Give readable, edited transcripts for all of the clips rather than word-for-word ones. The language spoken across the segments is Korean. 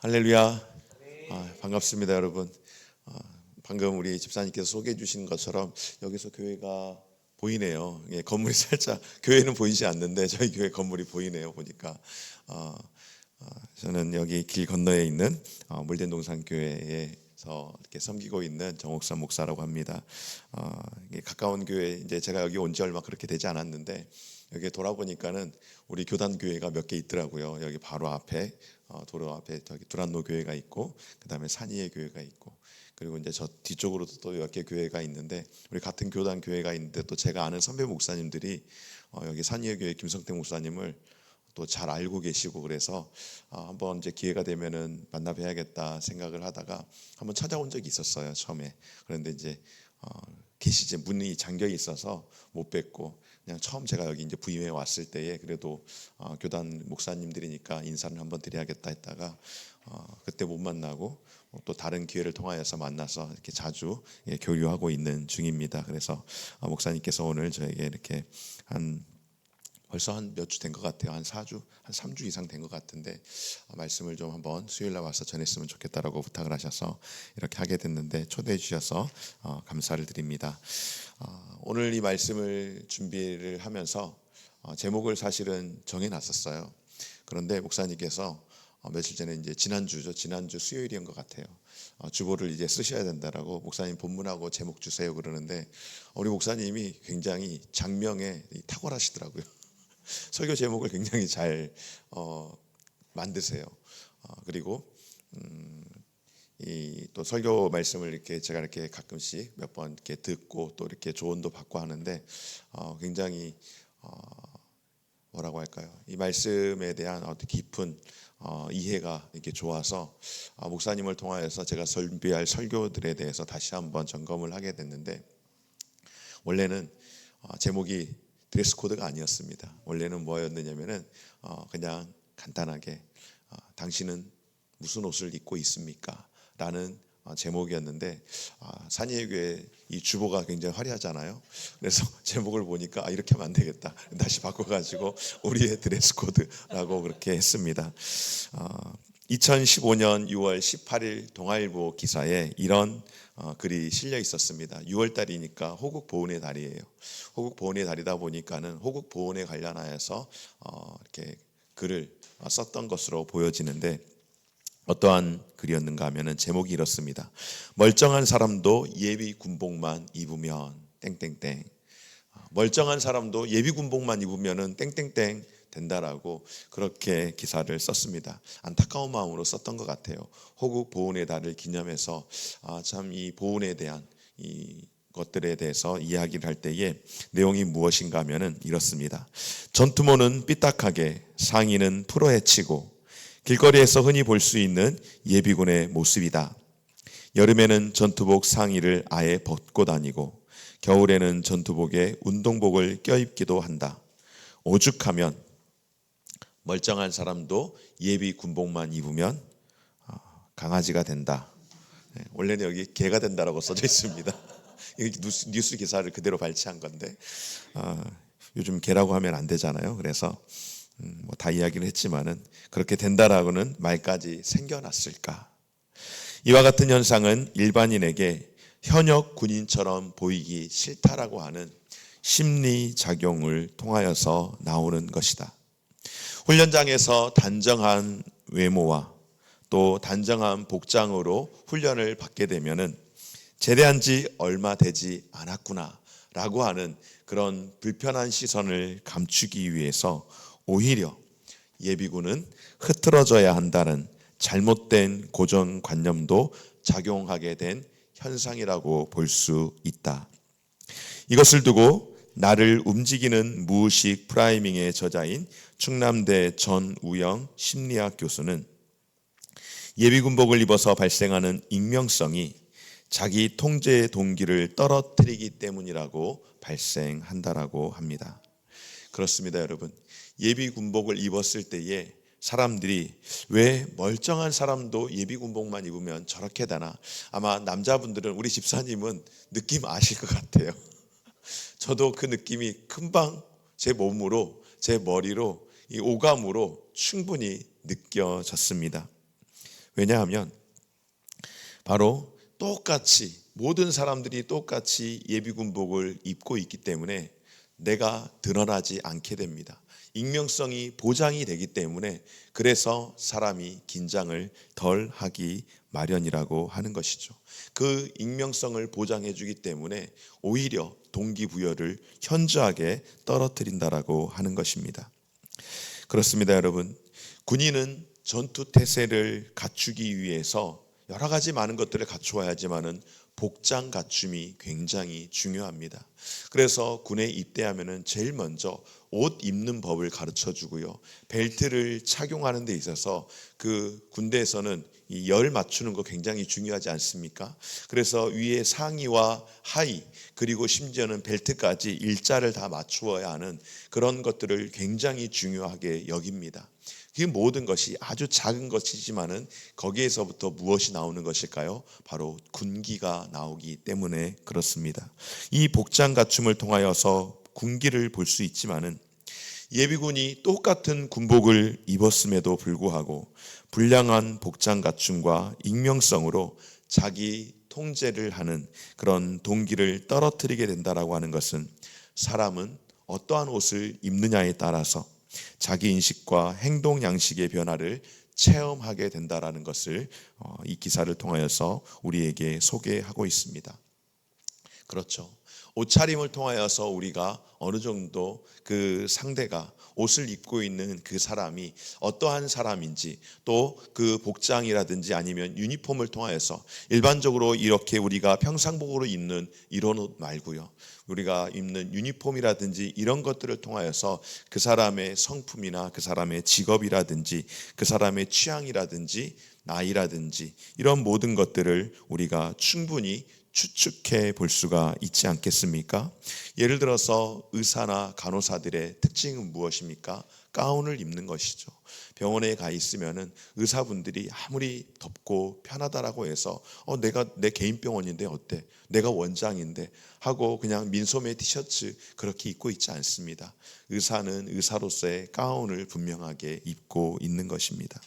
할렐루야. 반갑습니다, 여러분. 방금 우리 집사님께서 소개해 주신 것처럼 여기서 교회가 보이네요. 예, 건물이 살짝 교회는 보이지 않는데 저희 교회 건물이 보이네요. 보니까 저는 여기 길 건너에 있는 물된동산 교회에서 이렇게 섬기고 있는 정옥선 목사라고 합니다. 이게 가까운 교회, 이제 제가 여기 온 지 얼마 그렇게 되지 않았는데 여기 돌아보니까는 우리 교단 교회가 몇 개 있더라고요. 여기 바로 앞에 도로 앞에 저기 두란노 교회가 있고, 그다음에 산이의 교회가 있고, 그리고 이제 저 뒤쪽으로도 또 몇 개 교회가 있는데 우리 같은 교단 교회가 있는데 또 제가 아는 선배 목사님들이 여기 산이의 교회 김성태 목사님을 또 잘 알고 계시고, 그래서 한번 이제 기회가 되면은 만나 뵈야겠다 생각을 하다가 한번 찾아온 적이 있었어요, 처음에. 그런데 이제 계시지 문이 잠겨 있어서 못 뵙고, 그냥 처음 제가 여기 이제 부임해 왔을 때에 그래도 교단 목사님들이니까 인사를 한번 드려야겠다 했다가 그때 못 만나고 또 다른 기회를 통하여서 만나서 이렇게 자주 교류하고 있는 중입니다. 그래서 목사님께서 오늘 저에게 이렇게 벌써 한 몇 주 된 것 같아요. 한 4주, 한 3주 이상 된 것 같은데 말씀을 좀 한번 수요일날 와서 전했으면 좋겠다라고 부탁을 하셔서 이렇게 하게 됐는데 초대해 주셔서 감사를 드립니다. 오늘 이 말씀을 준비를 하면서 제목을 사실은 정해놨었어요. 그런데 목사님께서 며칠 전에 이제 지난주 수요일인 것 같아요. 주보를 이제 쓰셔야 된다라고 목사님 본문하고 제목 주세요 그러는데 우리 목사님이 굉장히 장명에 탁월하시더라고요. 설교 제목을 굉장히 잘 만드세요. 그리고 이 또 설교 말씀을 이렇게 제가 이렇게 가끔씩 몇 번 이렇게 듣고 또 이렇게 조언도 받고 하는데 굉장히 뭐라고 할까요? 이 말씀에 대한 어떤 깊은 이해가 이렇게 좋아서 목사님을 통하여서 제가 설교할 설교들에 대해서 다시 한번 점검을 하게 됐는데, 원래는 제목이 드레스 코드가 아니었습니다. 원래는 뭐였느냐면은 그냥 간단하게 당신은 무슨 옷을 입고 있습니까? 라는 제목이었는데 산이의 교회 이 주보가 굉장히 화려하잖아요. 그래서 제목을 보니까 이렇게 하면 안 되겠다, 다시 바꿔가지고 우리의 드레스 코드라고 그렇게 했습니다. 2015년 6월 18일 동아일보 기사에 이런 글이 실려 있었습니다. 6월 달이니까 호국 보훈의 달이에요. 호국 보훈의 달이다 보니까는 호국 보훈에 관련하여서 이렇게 글을 썼던 것으로 보여지는데, 어떠한 글이었는가 하면은 제목이 이렇습니다. 멀쩡한 사람도 예비 군복만 입으면 땡땡땡. 멀쩡한 사람도 예비 군복만 입으면은 땡땡땡 된다라고 그렇게 기사를 썼습니다. 안타까운 마음으로 썼던 것 같아요. 호국 보훈의 달을 기념해서 참 이 보훈에 대한 이 것들에 대해서 이야기를 할 때에 내용이 무엇인가 하면은 이렇습니다. 전투모는 삐딱하게, 상의는 풀어헤치고 길거리에서 흔히 볼 수 있는 예비군의 모습이다. 여름에는 전투복 상의를 아예 벗고 다니고 겨울에는 전투복에 운동복을 껴입기도 한다. 오죽하면 멀쩡한 사람도 예비 군복만 입으면 강아지가 된다. 원래는 여기 개가 된다라고 써져 있습니다. 뉴스 기사를 그대로 발췌한 건데 요즘 개라고 하면 안 되잖아요. 그래서 다 이야기를 했지만은 그렇게 된다라고는 말까지 생겨났을까? 이와 같은 현상은 일반인에게 현역 군인처럼 보이기 싫다라고 하는 심리 작용을 통하여서 나오는 것이다. 훈련장에서 단정한 외모와 또 단정한 복장으로 훈련을 받게 되면은 제대한 지 얼마 되지 않았구나라고 하는 그런 불편한 시선을 감추기 위해서 오히려 예비군은 흐트러져야 한다는 잘못된 고정관념도 작용하게 된 현상이라고 볼 수 있다. 이것을 두고 나를 움직이는 무의식 프라이밍의 저자인 충남대 전우영 심리학 교수는 예비군복을 입어서 발생하는 익명성이 자기 통제의 동기를 떨어뜨리기 때문이라고 발생한다라고 합니다. 그렇습니다, 여러분. 예비 군복을 입었을 때에 사람들이 왜 멀쩡한 사람도 예비 군복만 입으면 저렇게 되나? 아마 남자분들은, 우리 집사님은 느낌 아실 것 같아요. 저도 그 느낌이 금방 제 몸으로, 제 머리로, 이 오감으로 충분히 느껴졌습니다. 왜냐하면 바로 똑같이 모든 사람들이 똑같이 예비군복을 입고 있기 때문에 내가 드러나지 않게 됩니다. 익명성이 보장이 되기 때문에 그래서 사람이 긴장을 덜 하기 마련이라고 하는 것이죠. 그 익명성을 보장해 주기 때문에 오히려 동기부여를 현저하게 떨어뜨린다라고 하는 것입니다. 그렇습니다, 여러분. 군인은 전투 태세를 갖추기 위해서 여러 가지 많은 것들을 갖추어야지만은 복장 갖춤이 굉장히 중요합니다. 그래서 군에 입대하면은 제일 먼저 옷 입는 법을 가르쳐 주고요. 벨트를 착용하는 데 있어서 그 군대에서는 이 열 맞추는 거 굉장히 중요하지 않습니까? 그래서 위에 상의와 하의 그리고 심지어는 벨트까지 일자를 다 맞추어야 하는 그런 것들을 굉장히 중요하게 여깁니다. 그 모든 것이 아주 작은 것이지만은 거기에서부터 무엇이 나오는 것일까요? 바로 군기가 나오기 때문에 그렇습니다. 이 복장 갖춤을 통하여서 군기를 볼 수 있지만은 예비군이 똑같은 군복을 입었음에도 불구하고 불량한 복장 갖춤과 익명성으로 자기 통제를 하는 그런 동기를 떨어뜨리게 된다라고 하는 것은 사람은 어떠한 옷을 입느냐에 따라서 자기 인식과 행동 양식의 변화를 체험하게 된다라는 것을 이 기사를 통하여서 우리에게 소개하고 있습니다. 그렇죠. 옷차림을 통하여서 우리가 어느 정도 그 상대가 옷을 입고 있는 그 사람이 어떠한 사람인지 또 그 복장이라든지 아니면 유니폼을 통하여서 일반적으로 이렇게 우리가 평상복으로 입는 이런 옷 말고요. 우리가 입는 유니폼이라든지 이런 것들을 통하여서 그 사람의 성품이나 그 사람의 직업이라든지 그 사람의 취향이라든지 나이라든지 이런 모든 것들을 우리가 충분히 추측해 볼 수가 있지 않겠습니까? 예를 들어서 의사나 간호사들의 특징은 무엇입니까? 가운을 입는 것이죠. 병원에 가 있으면은 의사분들이 아무리 덥고 편하다라고 해서 내가 내 개인 병원인데 어때? 내가 원장인데 하고 그냥 민소매 티셔츠 그렇게 입고 있지 않습니다. 의사는 의사로서의 가운을 분명하게 입고 있는 것입니다.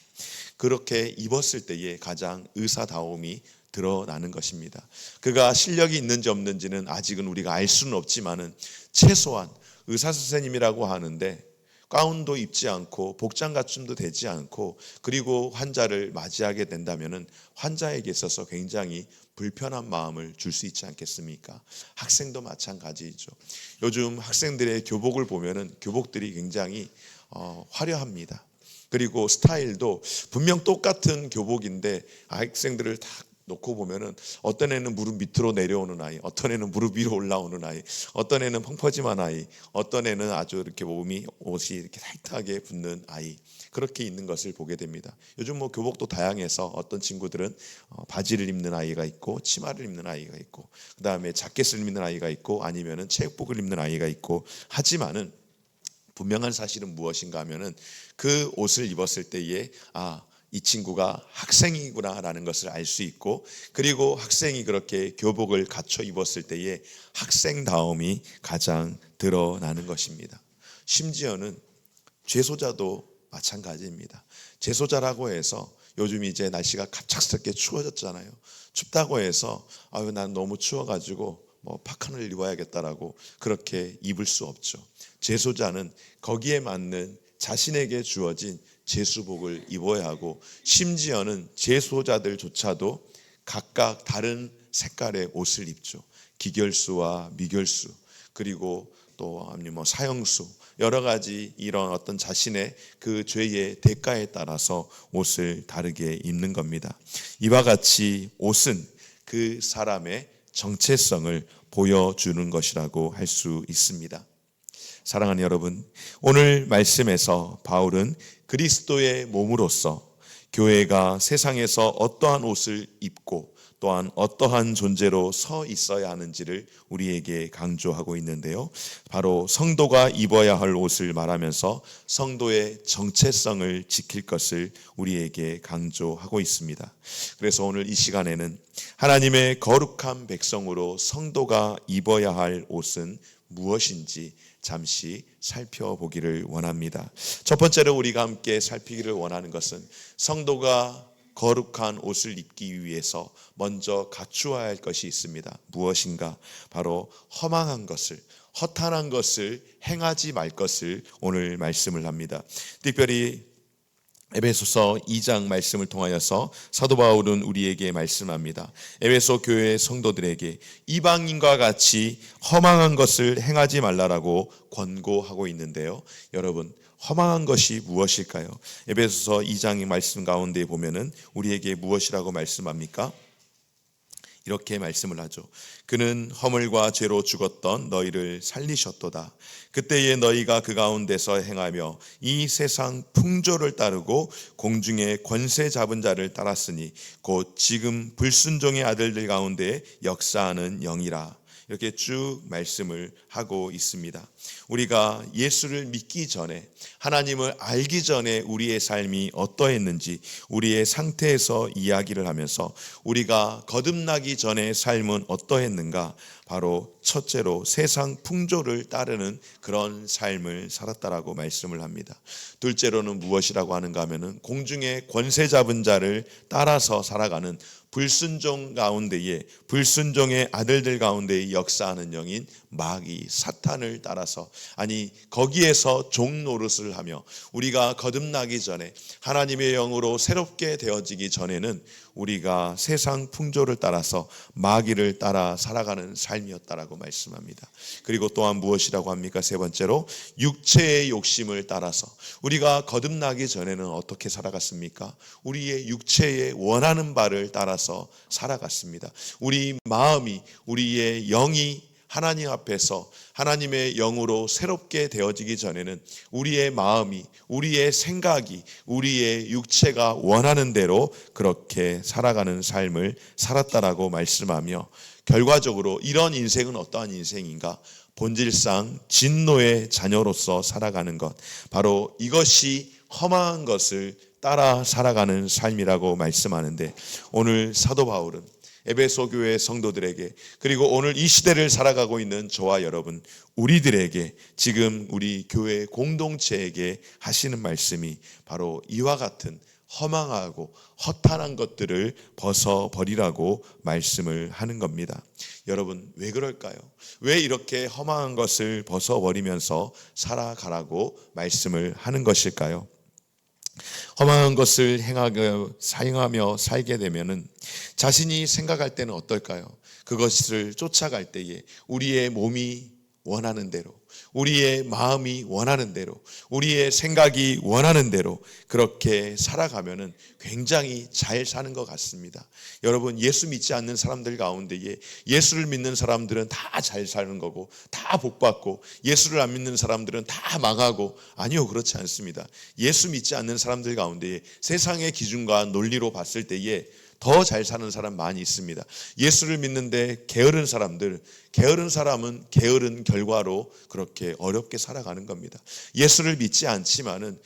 그렇게 입었을 때에 가장 의사다움이 드러나는 것입니다. 그가 실력이 있는지 없는지는 아직은 우리가 알 수는 없지만은 최소한 의사 선생님이라고 하는데 가운도 입지 않고 복장 갖춤도 되지 않고 그리고 환자를 맞이하게 된다면은 환자에게 있어서 굉장히 불편한 마음을 줄 수 있지 않겠습니까? 학생도 마찬가지죠. 요즘 학생들의 교복을 보면은 교복들이 굉장히 화려합니다. 그리고 스타일도 분명 똑같은 교복인데 학생들을 다 놓고 보면은 어떤 애는 무릎 밑으로 내려오는 아이, 어떤 애는 무릎 위로 올라오는 아이, 어떤 애는 펑퍼짐한 아이, 어떤 애는 아주 이렇게 옷이 이렇게 타이트하게 붙는 아이, 그렇게 있는 것을 보게 됩니다. 요즘 뭐 교복도 다양해서 어떤 친구들은 바지를 입는 아이가 있고 치마를 입는 아이가 있고 그다음에 자켓을 입는 아이가 있고 아니면은 체육복을 입는 아이가 있고 하지만은 분명한 사실은 무엇인가 하면은 그 옷을 입었을 때에 이 친구가 학생이구나라는 것을 알 수 있고 그리고 학생이 그렇게 교복을 갖춰 입었을 때에 학생다움이 가장 드러나는 것입니다. 심지어는 재소자도 마찬가지입니다. 재소자라고 해서 요즘 이제 날씨가 갑작스럽게 추워졌잖아요. 춥다고 해서 난 너무 추워가지고 파칸을 입어야겠다라고 그렇게 입을 수 없죠. 재소자는 거기에 맞는 자신에게 주어진 제수복을 입어야 하고 심지어는 제소자들조차도 각각 다른 색깔의 옷을 입죠. 기결수와 미결수 그리고 또 사형수 여러 가지 이런 어떤 자신의 그 죄의 대가에 따라서 옷을 다르게 입는 겁니다. 이와 같이 옷은 그 사람의 정체성을 보여주는 것이라고 할 수 있습니다. 사랑하는 여러분, 오늘 말씀에서 바울은 그리스도의 몸으로서 교회가 세상에서 어떠한 옷을 입고 또한 어떠한 존재로 서 있어야 하는지를 우리에게 강조하고 있는데요. 바로 성도가 입어야 할 옷을 말하면서 성도의 정체성을 지킬 것을 우리에게 강조하고 있습니다. 그래서 오늘 이 시간에는 하나님의 거룩한 백성으로 성도가 입어야 할 옷은 무엇인지 잠시 살펴보기를 원합니다. 첫 번째로 우리가 함께 살피기를 원하는 것은 성도가 거룩한 옷을 입기 위해서 먼저 갖추어야 할 것이 있습니다. 무엇인가? 바로 허망한 것을, 허탄한 것을 행하지 말 것을 오늘 말씀을 합니다. 특별히 에베소서 2장 말씀을 통하여서 사도 바울은 우리에게 말씀합니다. 에베소 교회 성도들에게 이방인과 같이 허망한 것을 행하지 말라라고 권고하고 있는데요. 여러분, 허망한 것이 무엇일까요? 에베소서 2장의 말씀 가운데 보면은 우리에게 무엇이라고 말씀합니까? 이렇게 말씀을 하죠. 그는 허물과 죄로 죽었던 너희를 살리셨도다. 그때에 너희가 그 가운데서 행하며 이 세상 풍조를 따르고 공중의 권세 잡은 자를 따랐으니 곧 지금 불순종의 아들들 가운데 역사하는 영이라. 이렇게 쭉 말씀을 하고 있습니다. 우리가 예수를 믿기 전에, 하나님을 알기 전에 우리의 삶이 어떠했는지 우리의 상태에서 이야기를 하면서 우리가 거듭나기 전의 삶은 어떠했는가? 바로 첫째로 세상 풍조를 따르는 그런 삶을 살았다라고 말씀을 합니다. 둘째로는 무엇이라고 하는가 하면은 공중의 권세 잡은 자를 따라서 살아가는 불순종 가운데에, 불순종의 아들들 가운데에 역사하는 영인 마귀 사탄을 따라서, 아니 거기에서 종 노릇을 하며 우리가 거듭나기 전에 하나님의 영으로 새롭게 되어지기 전에는 우리가 세상 풍조를 따라서 마귀를 따라 살아가는 삶이었다라고 말씀합니다. 그리고 또한 무엇이라고 합니까? 세 번째로 육체의 욕심을 따라서 우리가 거듭나기 전에는 어떻게 살아갔습니까? 우리의 육체의 원하는 바를 따라서 살아갔습니다. 우리 마음이, 우리의 영이 하나님 앞에서 하나님의 영으로 새롭게 되어지기 전에는 우리의 마음이, 우리의 생각이, 우리의 육체가 원하는 대로 그렇게 살아가는 삶을 살았다라고 말씀하며, 결과적으로 이런 인생은 어떠한 인생인가? 본질상 진노의 자녀로서 살아가는 것, 바로 이것이 험한 것을 따라 살아가는 삶이라고 말씀하는데, 오늘 사도 바울은 에베소 교회 성도들에게, 그리고 오늘 이 시대를 살아가고 있는 저와 여러분, 우리들에게, 지금 우리 교회 공동체에게 하시는 말씀이 바로 이와 같은 허망하고 허탄한 것들을 벗어버리라고 말씀을 하는 겁니다. 여러분, 왜 그럴까요? 왜 이렇게 허망한 것을 벗어버리면서 살아가라고 말씀을 하는 것일까요? 허망한 것을 행하며 살게 되면은 자신이 생각할 때는 어떨까요? 그것을 쫓아갈 때에 우리의 몸이 원하는 대로, 우리의 마음이 원하는 대로, 우리의 생각이 원하는 대로 그렇게 살아가면은 굉장히 잘 사는 것 같습니다. 여러분, 예수 믿지 않는 사람들 가운데에 예수를 믿는 사람들은 다 잘 사는 거고 다 복받고, 예수를 안 믿는 사람들은 다 망하고, 아니요, 그렇지 않습니다. 예수 믿지 않는 사람들 가운데에 세상의 기준과 논리로 봤을 때에 더 잘 사는 사람 많이 있습니다. 예수를 믿는데 게으른 사람은 게으른 결과로 그렇게 어렵게 살아가는 겁니다. 예수를 믿지 않지만은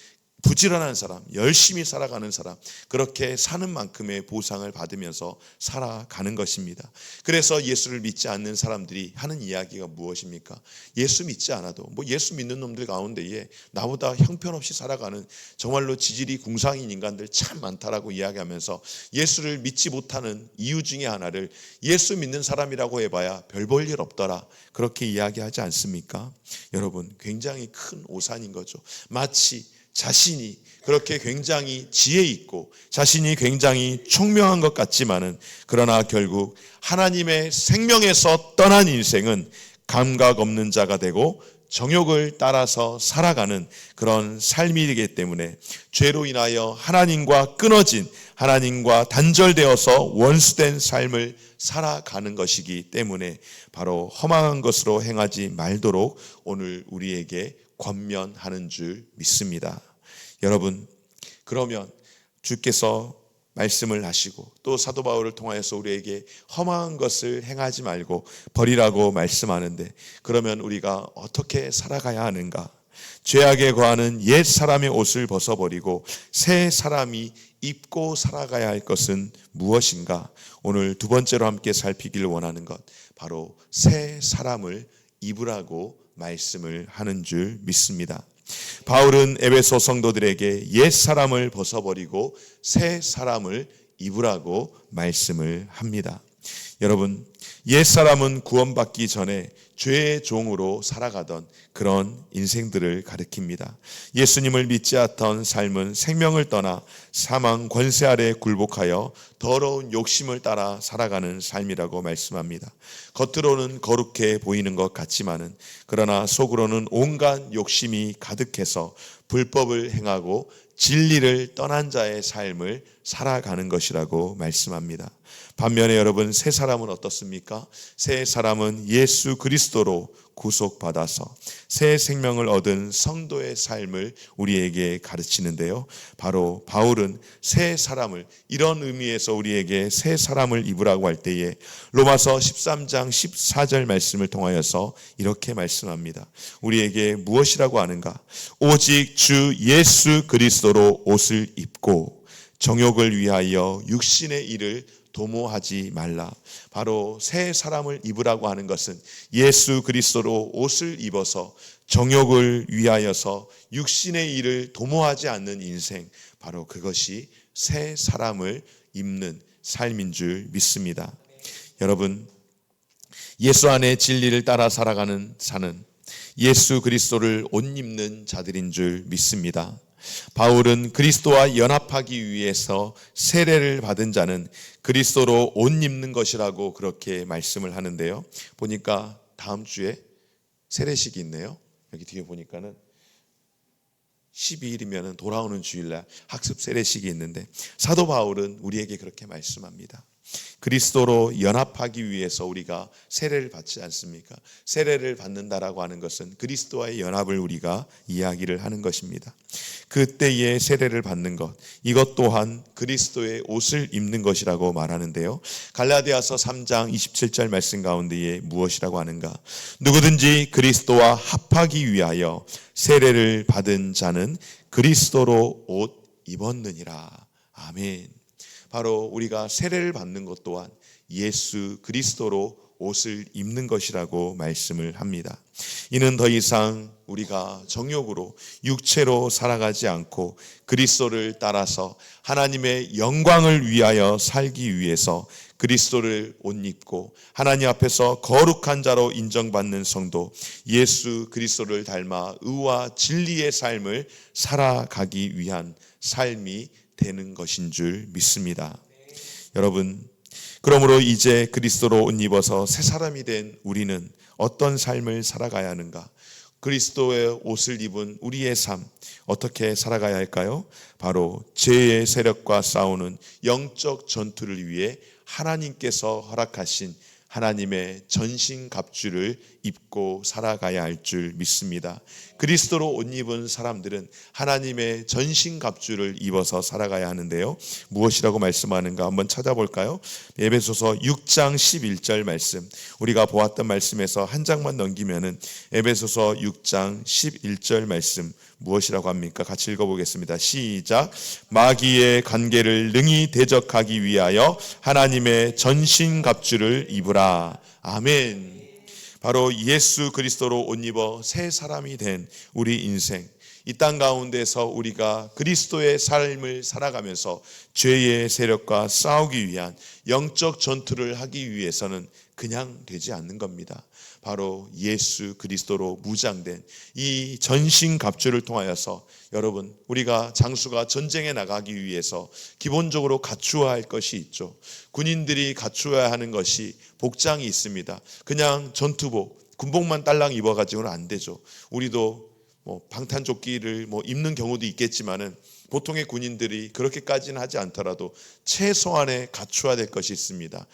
부지런한 사람, 열심히 살아가는 사람, 그렇게 사는 만큼의 보상을 받으면서 살아가는 것입니다. 그래서 예수를 믿지 않는 사람들이 하는 이야기가 무엇입니까? 예수 믿지 않아도, 예수 믿는 놈들 가운데에 나보다 형편없이 살아가는 정말로 지질이 궁상인 인간들 참 많다라고 이야기하면서 예수를 믿지 못하는 이유 중에 하나를 예수 믿는 사람이라고 해봐야 별 볼 일 없더라, 그렇게 이야기하지 않습니까? 여러분, 굉장히 큰 오산인 거죠. 마치 자신이 그렇게 굉장히 지혜 있고 자신이 굉장히 총명한 것 같지만은, 그러나 결국 하나님의 생명에서 떠난 인생은 감각 없는 자가 되고 정욕을 따라서 살아가는 그런 삶이기 때문에, 죄로 인하여 하나님과 끊어진, 하나님과 단절되어서 원수된 삶을 살아가는 것이기 때문에 바로 허망한 것으로 행하지 말도록 오늘 우리에게 권면하는 줄 믿습니다. 여러분, 그러면 주께서 말씀을 하시고 또 사도 바울을 통하여서 우리에게 험한 것을 행하지 말고 버리라고 말씀하는데, 그러면 우리가 어떻게 살아가야 하는가? 죄악에 거하는 옛 사람의 옷을 벗어버리고 새 사람이 입고 살아가야 할 것은 무엇인가? 오늘 두 번째로 함께 살피기를 원하는 것, 바로 새 사람을 입으라고 말씀을 하는 줄 믿습니다. 바울은 에베소 성도들에게 옛 사람을 벗어버리고 새 사람을 입으라고 말씀을 합니다. 여러분, 옛사람은 구원받기 전에 죄의 종으로 살아가던 그런 인생들을 가리킵니다. 예수님을 믿지 않던 삶은 생명을 떠나 사망 권세 아래 굴복하여 더러운 욕심을 따라 살아가는 삶이라고 말씀합니다. 겉으로는 거룩해 보이는 것 같지만은 그러나 속으로는 온갖 욕심이 가득해서 불법을 행하고 진리를 떠난 자의 삶을 살아가는 것이라고 말씀합니다. 반면에 여러분, 새 사람은 어떻습니까? 새 사람은 예수 그리스도로 구속받아서 새 생명을 얻은 성도의 삶을 우리에게 가르치는데요. 바로 바울은 새 사람을, 이런 의미에서 우리에게 새 사람을 입으라고 할 때에 로마서 13장 14절 말씀을 통하여서 이렇게 말씀합니다. 우리에게 무엇이라고 하는가? 오직 주 예수 그리스도로 옷을 입고 정욕을 위하여 육신의 일을 도모하지 말라. 바로 새 사람을 입으라고 하는 것은 예수 그리스도로 옷을 입어서 정욕을 위하여서 육신의 일을 도모하지 않는 인생, 바로 그것이 새 사람을 입는 삶인 줄 믿습니다. 여러분, 예수 안에 진리를 따라 살아가는 자는 예수 그리스도를 옷 입는 자들인 줄 믿습니다. 바울은 그리스도와 연합하기 위해서 세례를 받은 자는 그리스도로 옷 입는 것이라고 그렇게 말씀을 하는데요. 보니까 다음 주에 세례식이 있네요. 여기 뒤에 보니까는 12일이면 돌아오는 주일날 학습 세례식이 있는데 사도 바울은 우리에게 그렇게 말씀합니다. 그리스도로 연합하기 위해서 우리가 세례를 받지 않습니까? 세례를 받는다라고 하는 것은 그리스도와의 연합을 우리가 이야기를 하는 것입니다. 그때의 세례를 받는 것, 이것 또한 그리스도의 옷을 입는 것이라고 말하는데요. 갈라디아서 3장 27절 말씀 가운데에 무엇이라고 하는가? 누구든지 그리스도와 합하기 위하여 세례를 받은 자는 그리스도로 옷 입었느니라. 아멘. 바로 우리가 세례를 받는 것 또한 예수 그리스도로 옷을 입는 것이라고 말씀을 합니다. 이는 더 이상 우리가 정욕으로 육체로 살아가지 않고 그리스도를 따라서 하나님의 영광을 위하여 살기 위해서 그리스도를 옷 입고 하나님 앞에서 거룩한 자로 인정받는 성도, 예수 그리스도를 닮아 의와 진리의 삶을 살아가기 위한 삶이 되는 것인 줄 믿습니다. 여러분, 그러므로 이제 그리스도로 옷 입어서 새 사람이 된 우리는 어떤 삶을 살아가야 하는가? 그리스도의 옷을 입은 우리의 삶, 어떻게 살아가야 할까요? 바로 죄의 세력과 싸우는 영적 전투를 위해 하나님께서 허락하신 하나님의 전신갑주를 입고 살아가야 할 줄 믿습니다. 그리스도로 옷 입은 사람들은 하나님의 전신갑주를 입어서 살아가야 하는데요. 무엇이라고 말씀하는가 한번 찾아볼까요? 에베소서 6장 11절 말씀, 우리가 보았던 말씀에서 한 장만 넘기면은 에베소서 6장 11절 말씀 무엇이라고 합니까? 같이 읽어보겠습니다. 시작. 마귀의 관계를 능히 대적하기 위하여 하나님의 전신갑주를 입으라. 아멘. 바로 예수 그리스도로 옷 입어 새 사람이 된 우리 인생, 이 땅 가운데서 우리가 그리스도의 삶을 살아가면서 죄의 세력과 싸우기 위한 영적 전투를 하기 위해서는 그냥 되지 않는 겁니다. 바로 예수 그리스도로 무장된 이 전신갑주를 통하여서 여러분, 우리가 장수가 전쟁에 나가기 위해서 기본적으로 갖추어야 할 것이 있죠. 군인들이 갖추어야 하는 것이 복장이 있습니다. 그냥 전투복, 군복만 딸랑 입어가지고는 안 되죠. 우리도 방탄조끼를 입는 경우도 있겠지만은 보통의 군인들이 그렇게까지는 하지 않더라도 최소한의 갖추어야 될 것이 있습니다.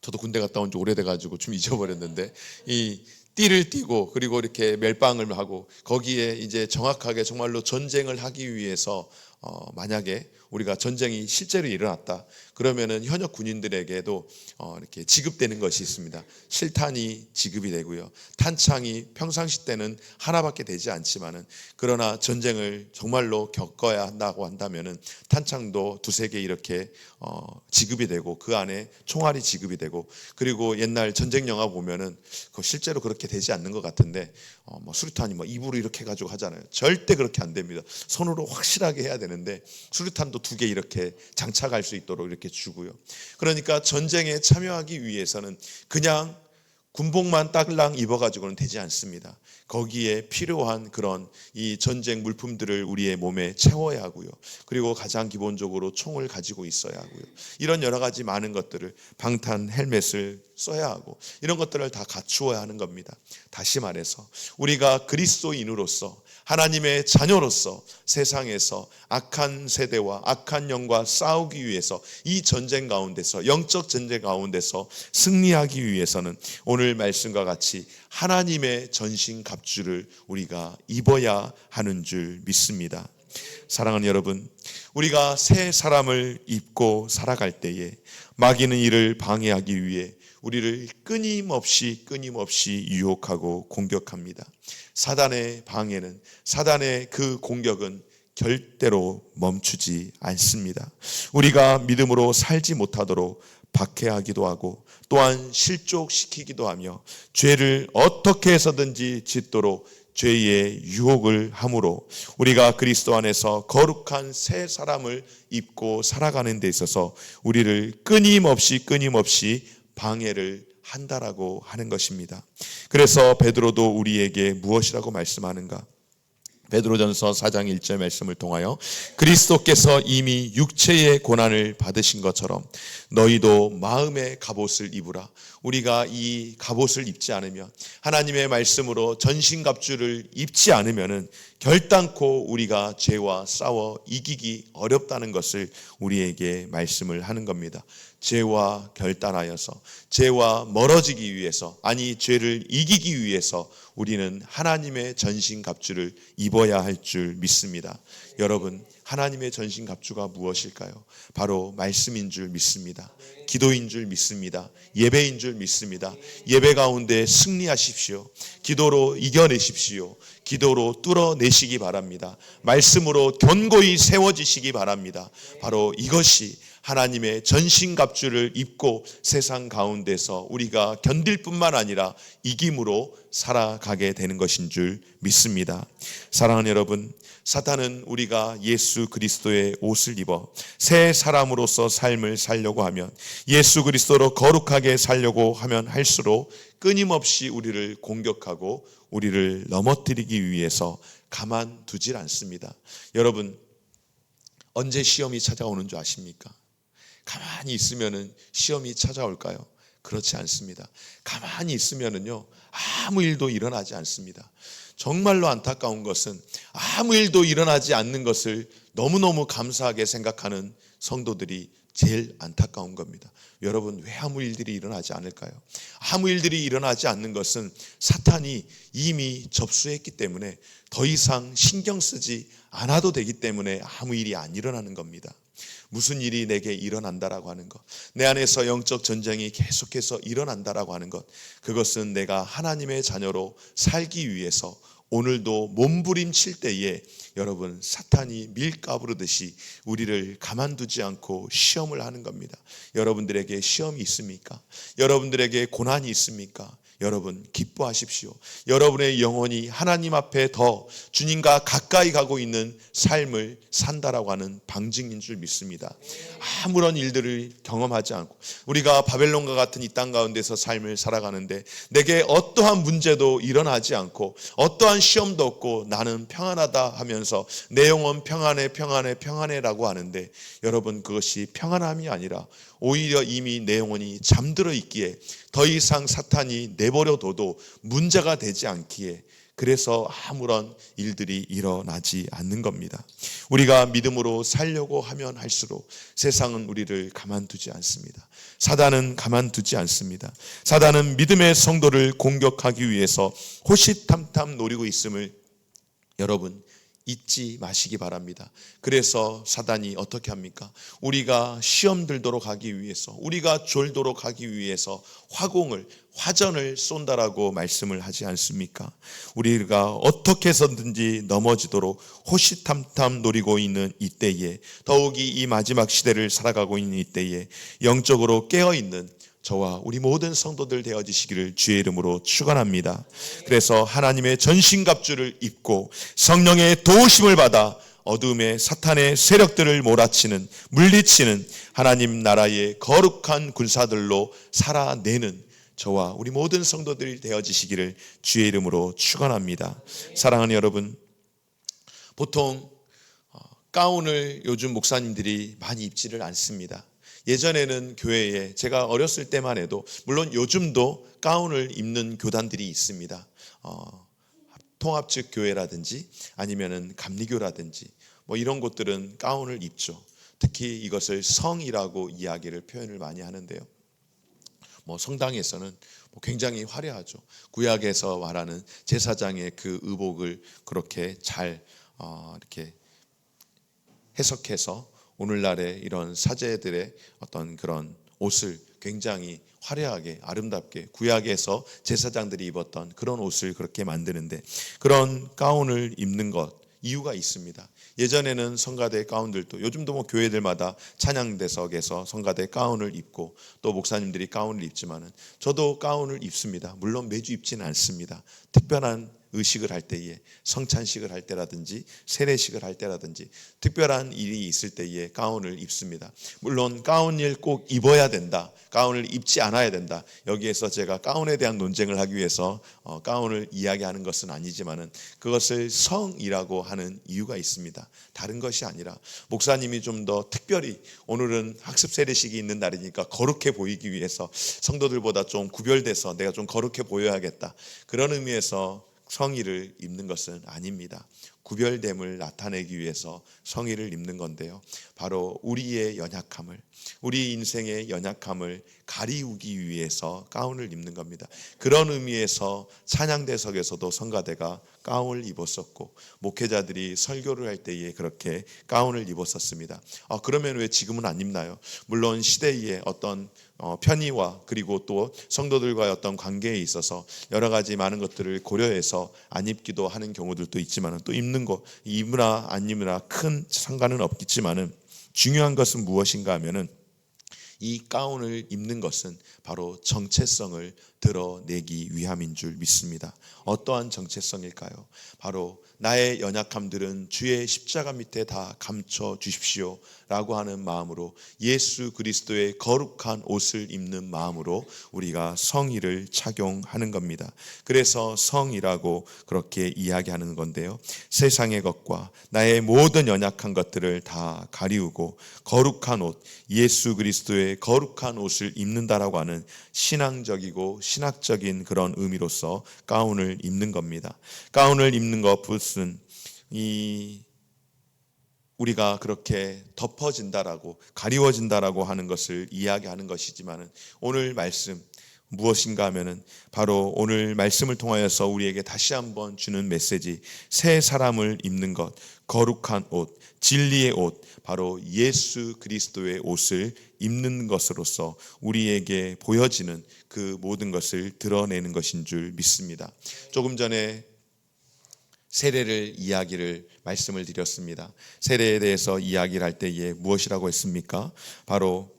저도 군대 갔다 온 지 오래돼가지고 좀 잊어버렸는데, 이 띠를 띠고 그리고 이렇게 멜빵을 하고 거기에 이제 정확하게 정말로 전쟁을 하기 위해서 만약에 우리가 전쟁이 실제로 일어났다 그러면은 현역 군인들에게도 이렇게 지급되는 것이 있습니다. 실탄이 지급이 되고요. 탄창이 평상시 때는 하나밖에 되지 않지만은, 그러나 전쟁을 정말로 겪어야 한다고 한다면은 탄창도 두세 개 이렇게 지급이 되고 그 안에 총알이 지급이 되고, 그리고 옛날 전쟁 영화 보면은 실제로 그렇게 되지 않는 것 같은데 수류탄이 입으로 이렇게 해가지고 하잖아요. 절대 그렇게 안 됩니다. 손으로 확실하게 해야 되는데 수류탄도 2개 이렇게 장착할 수 있도록 이렇게 주고요. 그러니까 전쟁에 참여하기 위해서는 그냥 군복만 딸랑 입어가지고는 되지 않습니다. 거기에 필요한 그런 이 전쟁 물품들을 우리의 몸에 채워야 하고요. 그리고 가장 기본적으로 총을 가지고 있어야 하고요. 이런 여러 가지 많은 것들을, 방탄 헬멧을 써야 하고 이런 것들을 다 갖추어야 하는 겁니다. 다시 말해서 우리가 그리스도인으로서, 하나님의 자녀로서 세상에서 악한 세대와 악한 영과 싸우기 위해서, 이 전쟁 가운데서, 영적 전쟁 가운데서 승리하기 위해서는 오늘 말씀과 같이 하나님의 전신 갑주를 우리가 입어야 하는 줄 믿습니다. 사랑하는 여러분, 우리가 새 사람을 입고 살아갈 때에 마귀는 이를 방해하기 위해 우리를 끊임없이 유혹하고 공격합니다. 사단의 방해는, 사단의 그 공격은 절대로 멈추지 않습니다. 우리가 믿음으로 살지 못하도록 박해하기도 하고 또한 실족시키기도 하며 죄를 어떻게 해서든지 짓도록 죄의 유혹을 함으로 우리가 그리스도 안에서 거룩한 새 사람을 입고 살아가는 데 있어서 우리를 끊임없이 방해를 한다라고 하는 것입니다. 그래서 베드로도 우리에게 무엇이라고 말씀하는가? 베드로전서 4장 1절 말씀을 통하여 그리스도께서 이미 육체의 고난을 받으신 것처럼 너희도 마음의 갑옷을 입으라. 우리가 이 갑옷을 입지 않으면, 하나님의 말씀으로 전신갑주를 입지 않으면은 결단코 우리가 죄와 싸워 이기기 어렵다는 것을 우리에게 말씀을 하는 겁니다. 죄와 결단하여서, 죄와 멀어지기 위해서, 아니 죄를 이기기 위해서 우리는 하나님의 전신갑주를 입어야 할 줄 믿습니다. 여러분, 하나님의 전신갑주가 무엇일까요? 바로 말씀인 줄 믿습니다. 기도인 줄 믿습니다. 예배인 줄 믿습니다. 예배 가운데 승리하십시오. 기도로 이겨내십시오. 기도로 뚫어내시기 바랍니다. 말씀으로 견고히 세워지시기 바랍니다. 바로 이것이 하나님의 전신갑주를 입고 세상 가운데서 우리가 견딜 뿐만 아니라 이김으로 살아가게 되는 것인 줄 믿습니다. 사랑하는 여러분, 사탄은 우리가 예수 그리스도의 옷을 입어 새 사람으로서 삶을 살려고 하면, 예수 그리스도로 거룩하게 살려고 하면 할수록 끊임없이 우리를 공격하고 우리를 넘어뜨리기 위해서 가만두질 않습니다. 여러분, 언제 시험이 찾아오는 줄 아십니까? 가만히 있으면은 시험이 찾아올까요? 그렇지 않습니다. 가만히 있으면은요, 아무 일도 일어나지 않습니다. 정말로 안타까운 것은 아무 일도 일어나지 않는 것을 너무너무 감사하게 생각하는 성도들이 제일 안타까운 겁니다. 여러분, 왜 아무 일들이 일어나지 않을까요? 아무 일들이 일어나지 않는 것은 사탄이 이미 접수했기 때문에 더 이상 신경 쓰지 않아도 되기 때문에 아무 일이 안 일어나는 겁니다. 무슨 일이 내게 일어난다라고 하는 것, 내 안에서 영적 전쟁이 계속해서 일어난다라고 하는 것, 그것은 내가 하나님의 자녀로 살기 위해서 오늘도 몸부림칠 때에 여러분, 사탄이 밀가부르듯이 우리를 가만두지 않고 시험을 하는 겁니다. 여러분들에게 시험이 있습니까? 여러분들에게 고난이 있습니까? 여러분, 기뻐하십시오. 여러분의 영혼이 하나님 앞에 더 주님과 가까이 가고 있는 삶을 산다라고 하는 방증인 줄 믿습니다. 아무런 일들을 경험하지 않고 우리가 바벨론과 같은 이 땅 가운데서 삶을 살아가는데 내게 어떠한 문제도 일어나지 않고 어떠한 시험도 없고 나는 평안하다 하면서 내 영혼 평안해라고 하는데, 여러분, 그것이 평안함이 아니라 오히려 이미 내 영혼이 잠들어 있기에 더 이상 사탄이 내버려둬도 문제가 되지 않기에, 그래서 아무런 일들이 일어나지 않는 겁니다. 우리가 믿음으로 살려고 하면 할수록 세상은 우리를 가만두지 않습니다. 사단은 가만두지 않습니다. 사단은 믿음의 성도를 공격하기 위해서 호시탐탐 노리고 있음을 여러분 잊지 마시기 바랍니다. 그래서 사단이 어떻게 합니까? 우리가 시험 들도록 하기 위해서, 우리가 졸도록 하기 위해서 화전을 쏜다라고 말씀을 하지 않습니까? 우리가 어떻게 해서든지 넘어지도록 호시탐탐 노리고 있는 이때에, 더욱이 이 마지막 시대를 살아가고 있는 이때에 영적으로 깨어있는 저와 우리 모든 성도들 되어지시기를 주의 이름으로 축원합니다. 그래서 하나님의 전신갑주를 입고 성령의 도우심을 받아 어둠의 사탄의 세력들을 몰아치는, 물리치는 하나님 나라의 거룩한 군사들로 살아내는 저와 우리 모든 성도들이 되어지시기를 주의 이름으로 축원합니다. 사랑하는 여러분, 보통 가운을 요즘 목사님들이 많이 입지를 않습니다. 예전에는 교회에 제가 어렸을 때만 해도, 물론 요즘도 가운을 입는 교단들이 있습니다. 통합적 교회라든지 아니면은 감리교라든지 뭐 이런 곳들은 가운을 입죠. 특히 이것을 성이라고 이야기를 표현을 많이 하는데요. 뭐 성당에서는 굉장히 화려하죠. 구약에서 말하는 제사장의 그 의복을 그렇게 잘 이렇게 해석해서 오늘날의 이런 사제들의 어떤 그런 옷을 굉장히 화려하게 아름답게 구약에서 제사장들이 입었던 그런 옷을 그렇게 만드는데, 그런 가운을 입는 것 이유가 있습니다. 예전에는 성가대 가운들도, 요즘도 뭐 교회들마다 찬양대석에서 성가대 가운을 입고 또 목사님들이 가운을 입지만은 저도 가운을 입습니다. 물론 매주 입지는 않습니다. 특별한 의식을 할 때에, 성찬식을 할 때라든지 세례식을 할 때라든지 특별한 일이 있을 때에 가운을 입습니다. 물론 가운을 꼭 입어야 된다, 가운을 입지 않아야 된다, 여기에서 제가 가운에 대한 논쟁을 하기 위해서 가운을 이야기하는 것은 아니지만은 그것을 성이라고 하는 이유가 있습니다. 다른 것이 아니라 목사님이 좀 더 특별히, 오늘은 학습 세례식이 있는 날이니까 거룩해 보이기 위해서 성도들보다 좀 구별돼서 내가 좀 거룩해 보여야겠다, 그런 의미에서 성의를 입는 것은 아닙니다. 구별됨을 나타내기 위해서 성의를 입는 건데요, 바로 우리의 연약함을, 우리 인생의 연약함을 가리우기 위해서 가운을 입는 겁니다. 그런 의미에서 찬양대석에서도 성가대가 가운을 입었었고 목회자들이 설교를 할 때에 그렇게 가운을 입었었습니다. 그러면 왜 지금은 안 입나요? 물론 시대의 어떤 편의와 그리고 또 성도들과의 어떤 관계에 있어서 여러 가지 많은 것들을 고려해서 안 입기도 하는 경우들도 있지만, 또 입는 거 입으나 안 입으나 큰 상관은 없겠지만은 중요한 것은 무엇인가 하면은 이 가운을 입는 것은 바로 정체성을 드러내기 위함인 줄 믿습니다. 어떠한 정체성일까요? 바로 나의 연약함들은 주의 십자가 밑에 다 감춰 주십시오 라고 하는 마음으로, 예수 그리스도의 거룩한 옷을 입는 마음으로 우리가 성의를 착용하는 겁니다. 그래서 성이라고 그렇게 이야기하는 건데요, 세상의 것과 나의 모든 연약한 것들을 다 가리우고 거룩한 옷, 예수 그리스도의 거룩한 옷을 입는다라고 하는 신앙적이고 신학적인 그런 의미로서 가운을 입는 겁니다. 가운을 입는 것은 우리가 그렇게 덮어진다라고, 가리워진다라고 하는 것을 이야기하는 것이지만, 오늘 말씀 무엇인가 하면은 바로 오늘 말씀을 통하여서 우리에게 다시 한번 주는 메시지, 새 사람을 입는 것, 거룩한 옷, 진리의 옷, 바로 예수 그리스도의 옷을 입는 것으로서 우리에게 보여지는 그 모든 것을 드러내는 것인 줄 믿습니다. 조금 전에 세례를 말씀을 드렸습니다. 세례에 대해서 이야기를 할 때에 무엇이라고 했습니까? 바로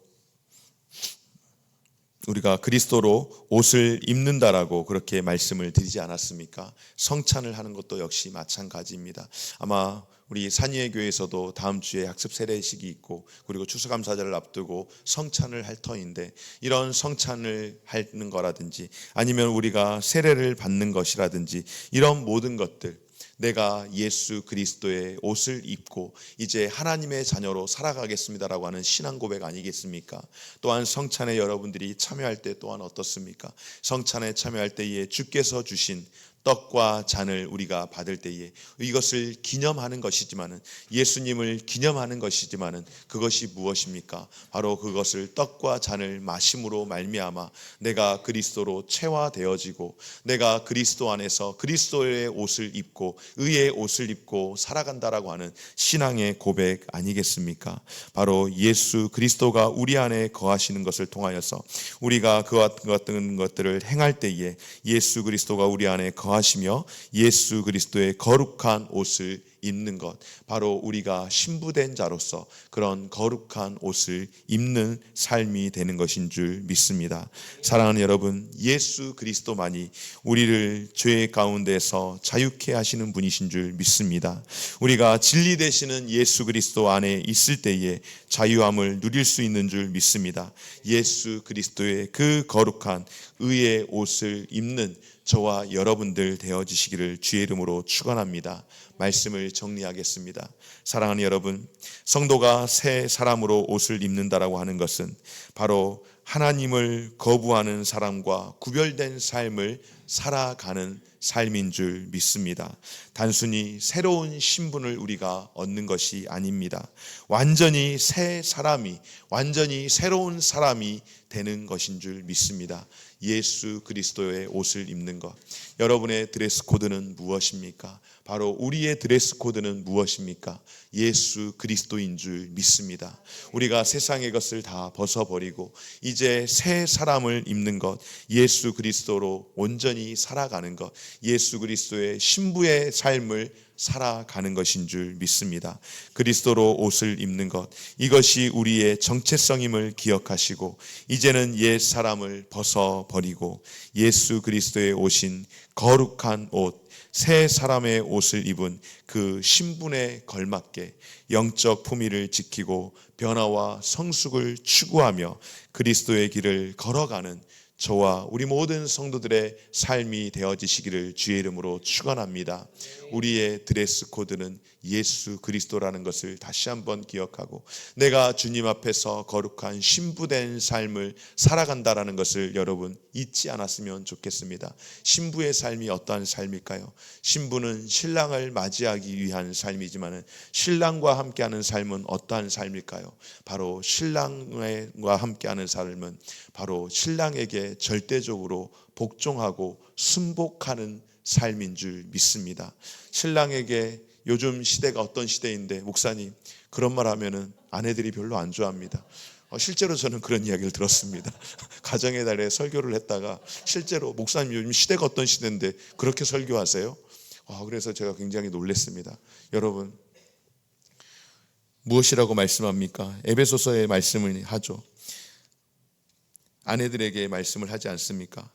우리가 그리스도로 옷을 입는다라고 그렇게 말씀을 드리지 않았습니까? 성찬을 하는 것도 역시 마찬가지입니다. 아마 우리 산위의 교회에서도 다음 주에 학습 세례식이 있고 그리고 추수감사절을 앞두고 성찬을 할 터인데, 이런 성찬을 하는 거라든지 아니면 우리가 세례를 받는 것이라든지 이런 모든 것들, 내가 예수 그리스도의 옷을 입고 이제 하나님의 자녀로 살아가겠습니다라고 하는 신앙 고백 아니겠습니까? 또한 성찬에 여러분들이 참여할 때 또한 어떻습니까? 성찬에 참여할 때에 주께서 주신 떡과 잔을 우리가 받을 때에 이것을 기념하는 것이지만은, 예수님을 기념하는 것이지만은 그것이 무엇입니까? 바로 그것을 떡과 잔을 마심으로 말미암아 내가 그리스도로 체화되어지고 내가 그리스도 안에서 그리스도의 옷을 입고 의의 옷을 입고 살아간다라고 하는 신앙의 고백 아니겠습니까? 바로 예수 그리스도가 우리 안에 거하시는 것을 통하여서 우리가 그와 같은 것들을 행할 때에 예수 그리스도가 우리 안에 거하시며 예수 그리스도의 거룩한 옷을 입는 것, 바로 우리가 신부된 자로서 그런 거룩한 옷을 입는 삶이 되는 것인 줄 믿습니다. 사랑하는 여러분, 예수 그리스도만이 우리를 죄 가운데서 자유케 하시는 분이신 줄 믿습니다. 우리가 진리 되시는 예수 그리스도 안에 있을 때에 자유함을 누릴 수 있는 줄 믿습니다. 예수 그리스도의 그 거룩한 의의 옷을 입는 저와 여러분들 되어지시기를 주의 이름으로 축원합니다. 말씀을 정리하겠습니다. 사랑하는 여러분, 성도가 새 사람으로 옷을 입는다라고 하는 것은 바로 하나님을 거부하는 사람과 구별된 삶을 살아가는 삶인 줄 믿습니다. 단순히 새로운 신분을 우리가 얻는 것이 아닙니다. 완전히 새 사람이, 완전히 새로운 사람이 되는 것인 줄 믿습니다. 예수 그리스도의 옷을 입는 것. 여러분의 드레스 코드는 무엇입니까? 바로 우리의 드레스 코드는 무엇입니까? 예수 그리스도인 줄 믿습니다. 우리가 세상의 것을 다 벗어버리고 이제 새 사람을 입는 것, 예수 그리스도로 온전히 살아가는 것, 예수 그리스도의 신부의 삶을 살아가는 것인 줄 믿습니다. 그리스도로 옷을 입는 것, 이것이 우리의 정체성임을 기억하시고 이제는 옛 사람을 벗어버리고 예수 그리스도의 옷인 거룩한 옷, 새 사람의 옷을 입은 그 신분에 걸맞게 영적 품위를 지키고 변화와 성숙을 추구하며 그리스도의 길을 걸어가는 저와 우리 모든 성도들의 삶이 되어지시기를 주의 이름으로 축원합니다. 우리의 드레스 코드는 예수 그리스도라는 것을 다시 한번 기억하고 내가 주님 앞에서 거룩한 신부된 삶을 살아간다라는 것을 여러분 잊지 않았으면 좋겠습니다. 신부의 삶이 어떠한 삶일까요? 신부는 신랑을 맞이하기 위한 삶이지만 신랑과 함께하는 삶은 어떠한 삶일까요? 바로 신랑과 함께하는 삶은 바로 신랑에게 절대적으로 복종하고 순복하는 삶인 줄 믿습니다. 신랑에게 요즘 시대가 어떤 시대인데 목사님 그런 말 하면은 아내들이 별로 안 좋아합니다. 실제로 저는 그런 이야기를 들었습니다. 가정의 달에 설교를 했다가 실제로 목사님 요즘 시대가 어떤 시대인데 그렇게 설교하세요? 그래서 제가 굉장히 놀랐습니다. 여러분 무엇이라고 말씀합니까? 에베소서의 말씀을 하죠. 아내들에게 말씀을 하지 않습니까?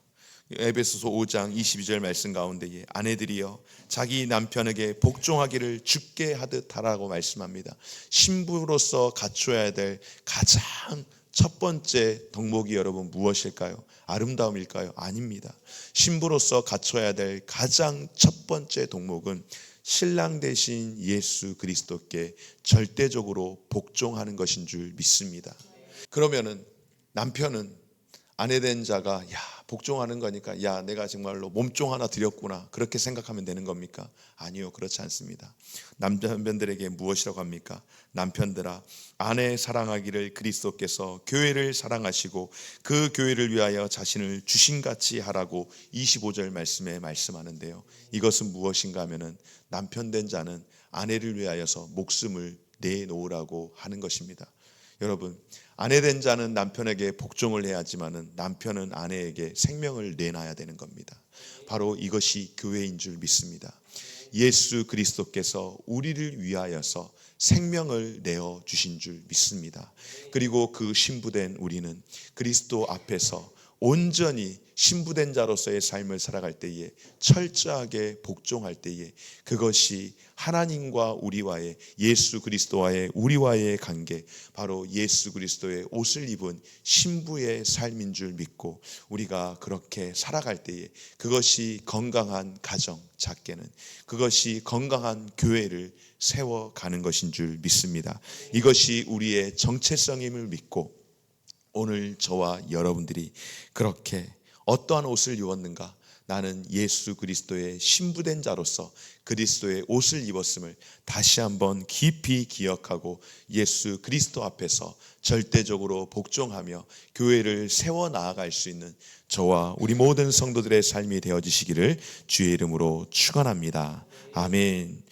에베소서 5장 22절 말씀 가운데에 아내들이여 자기 남편에게 복종하기를 죽게 하듯 하라고 말씀합니다. 신부로서 갖춰야 될 가장 첫 번째 덕목이 여러분 무엇일까요? 아름다움일까요? 아닙니다. 신부로서 갖춰야 될 가장 첫 번째 덕목은 신랑 대신 예수 그리스도께 절대적으로 복종하는 것인 줄 믿습니다. 그러면은 남편은 아내된 자가 복종하는 거니까 내가 정말로 몸종 하나 드렸구나 그렇게 생각하면 되는 겁니까? 아니요, 그렇지 않습니다. 남편들에게 무엇이라고 합니까? 남편들아 아내 사랑하기를 그리스도께서 교회를 사랑하시고 그 교회를 위하여 자신을 주신같이 하라고 25절 말씀에 말씀하는데요. 이것은 무엇인가 하면은 남편 된 자는 아내를 위하여서 목숨을 내놓으라고 하는 것입니다. 여러분 아내된 자는 남편에게 복종을 해야 하지만은 남편은 아내에게 생명을 내놔야 되는 겁니다. 바로 이것이 교회인 줄 믿습니다. 예수 그리스도께서 우리를 위하여서 생명을 내어 주신 줄 믿습니다. 그리고 그 신부된 우리는 그리스도 앞에서 온전히 신부된 자로서의 삶을 살아갈 때에 철저하게 복종할 때에 그것이 하나님과 우리와의 예수 그리스도와의 우리와의 관계 바로 예수 그리스도의 옷을 입은 신부의 삶인 줄 믿고 우리가 그렇게 살아갈 때에 그것이 건강한 가정 작게는 그것이 건강한 교회를 세워가는 것인 줄 믿습니다. 이것이 우리의 정체성임을 믿고 오늘 저와 여러분들이 그렇게 어떠한 옷을 입었는가? 나는 예수 그리스도의 신부된 자로서 그리스도의 옷을 입었음을 다시 한번 깊이 기억하고 예수 그리스도 앞에서 절대적으로 복종하며 교회를 세워 나아갈 수 있는 저와 우리 모든 성도들의 삶이 되어지시기를 주의 이름으로 축원합니다. 아멘.